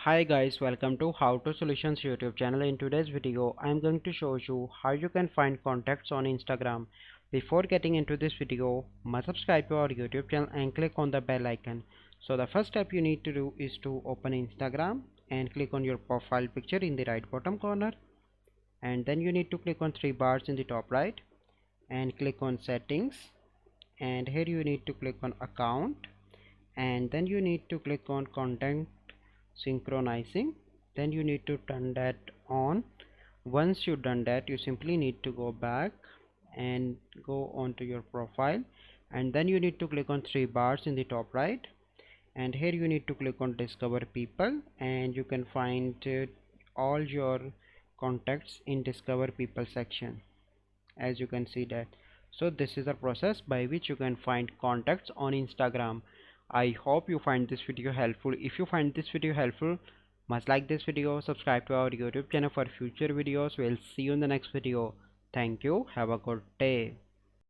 Hi guys, welcome to How to Solutions YouTube channel. In today's video, I am going to show you how you can find contacts on Instagram. Before getting into this video, must subscribe to our YouTube channel and click on the bell icon. So the first step you need to do is to open Instagram and click on your profile picture in the right bottom corner, and then you need to click on three bars in the top right and click on settings, and here you need to click on account, and then you need to click on content synchronizing. Then you need to turn that on. Once you've done that, you simply need to go back and go onto your profile, and then you need to click on three bars in the top right, and here you need to click on discover people, and you can find all your contacts in discover people section, as you can see that. So this is the process by which you can find contacts on Instagram. I hope you find this video helpful. If you find this video helpful, must like this video, subscribe to our YouTube channel for future videos. We'll see you in the next video. Thank you, have a good day.